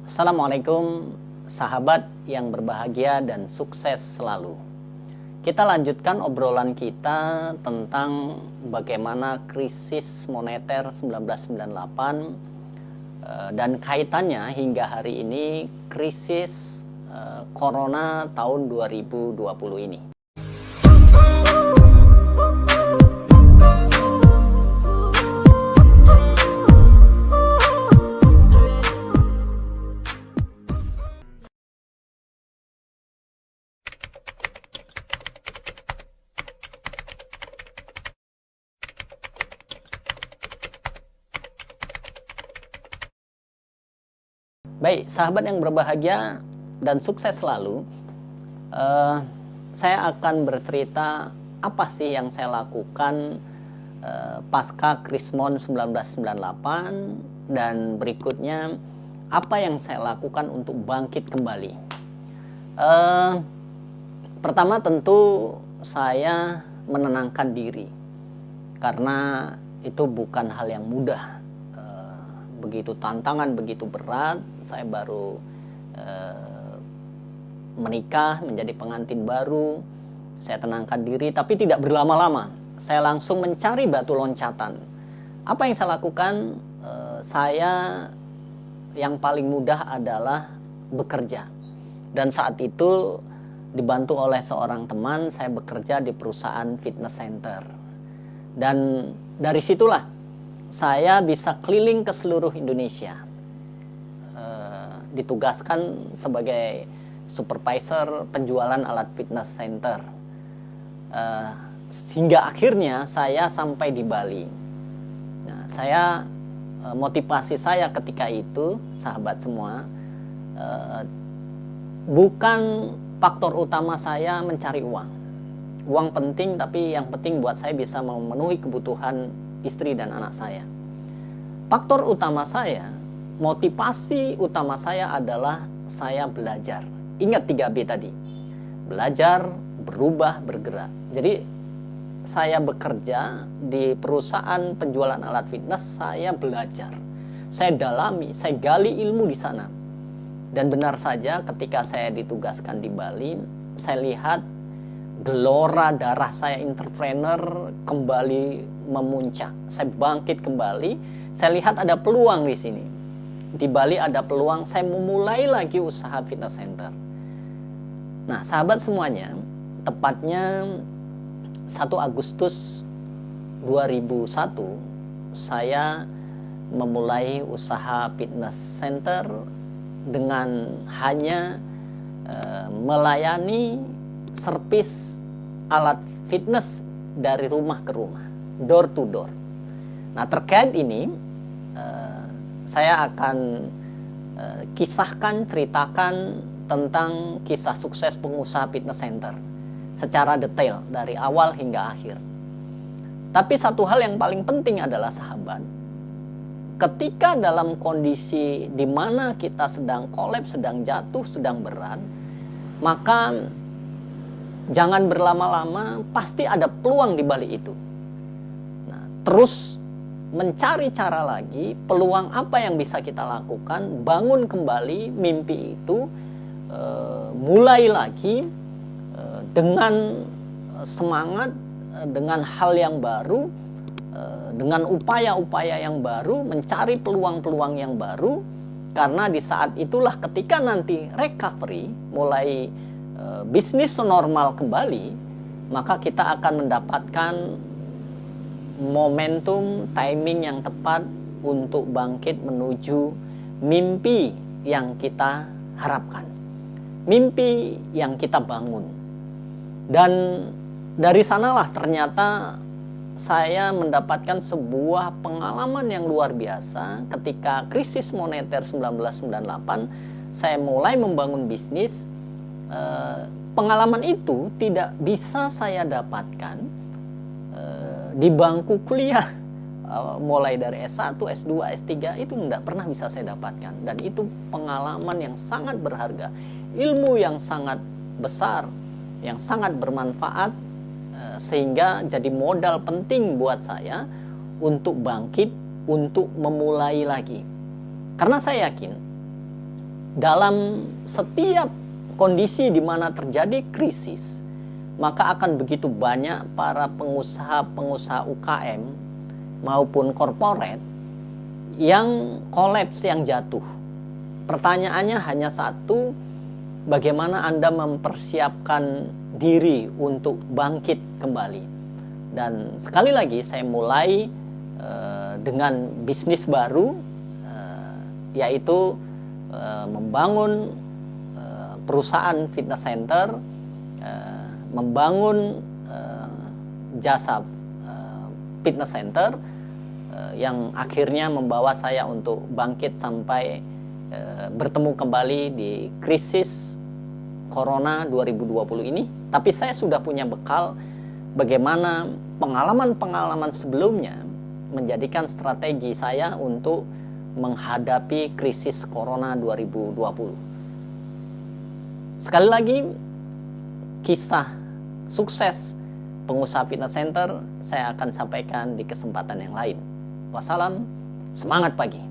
Assalamualaikum sahabat yang berbahagia dan sukses selalu. Kita lanjutkan obrolan kita tentang bagaimana krisis moneter 1998 dan kaitannya hingga hari ini krisis Corona tahun 2020 ini. Baik, sahabat yang berbahagia dan sukses selalu, saya akan bercerita apa sih yang saya lakukan pasca Krismon 1998 dan berikutnya apa yang saya lakukan untuk bangkit kembali. Pertama tentu saya menenangkan diri karena itu bukan hal yang mudah. Begitu tantangan, begitu berat. Saya baru menikah, menjadi pengantin baru. Saya tenangkan diri, tapi tidak berlama-lama. Saya langsung mencari batu loncatan. Apa yang saya lakukan? Saya yang paling mudah adalah bekerja. Dan saat itu dibantu oleh seorang teman, saya bekerja di perusahaan fitness center. Dan dari situlah saya bisa keliling ke seluruh Indonesia, ditugaskan sebagai supervisor penjualan alat fitness center, hingga akhirnya saya sampai di Bali. Nah, motivasi saya ketika itu, sahabat semua, bukan faktor utama saya mencari uang. Uang penting, tapi yang penting buat saya bisa memenuhi kebutuhan istri dan anak saya. Faktor utama saya, motivasi utama saya adalah saya belajar. Ingat 3B tadi. Belajar, berubah, bergerak. Jadi saya bekerja di perusahaan penjualan alat fitness, saya belajar. Saya dalami, saya gali ilmu di sana. Dan benar saja ketika saya ditugaskan di Bali, saya lihat gelora darah saya entrepreneur kembali memuncak. Saya bangkit kembali. Saya lihat ada peluang di sini. Di Bali ada peluang. Saya memulai lagi usaha fitness center. Nah, sahabat semuanya, tepatnya 1 Agustus 2001 saya memulai usaha fitness center dengan hanya melayani servis alat fitness dari rumah ke rumah, door to door. Nah, terkait ini saya akan kisahkan, ceritakan tentang kisah sukses pengusaha fitness center secara detail dari awal hingga akhir. Tapi satu hal yang paling penting adalah sahabat, ketika dalam kondisi di mana kita sedang kolaps, sedang jatuh, sedang berat, maka jangan berlama-lama, pasti ada peluang di balik itu. Nah, terus mencari cara lagi, peluang apa yang bisa kita lakukan, bangun kembali mimpi itu, mulai lagi dengan semangat, dengan hal yang baru, dengan upaya-upaya yang baru, mencari peluang-peluang yang baru, karena di saat itulah ketika nanti recovery, mulai bisnis normal kembali, maka kita akan mendapatkan momentum, timing yang tepat untuk bangkit menuju mimpi yang kita harapkan, mimpi yang kita bangun. Dan dari sanalah ternyata saya mendapatkan sebuah pengalaman yang luar biasa ketika krisis moneter 1998. Saya mulai membangun bisnis. Pengalaman itu tidak bisa saya dapatkan di bangku kuliah, mulai dari S1, S2, S3 itu tidak pernah bisa saya dapatkan. Dan itu pengalaman yang sangat berharga, ilmu yang sangat besar, yang sangat bermanfaat, sehingga jadi modal penting buat saya untuk bangkit, untuk memulai lagi. Karena saya yakin dalam setiap kondisi di mana terjadi krisis, maka akan begitu banyak para pengusaha-pengusaha UKM maupun korporat yang kolaps, yang jatuh. Pertanyaannya hanya satu, bagaimana Anda mempersiapkan diri untuk bangkit kembali? Dan sekali lagi saya mulai dengan bisnis baru, yaitu membangun perusahaan fitness center, membangun jasa fitness center yang akhirnya membawa saya untuk bangkit sampai bertemu kembali di krisis Corona 2020 ini. Tapi saya sudah punya bekal bagaimana pengalaman-pengalaman sebelumnya menjadikan strategi saya untuk menghadapi krisis Corona 2020. Sekali lagi, kisah sukses pengusaha fitness center saya akan sampaikan di kesempatan yang lain. Wassalam, semangat pagi.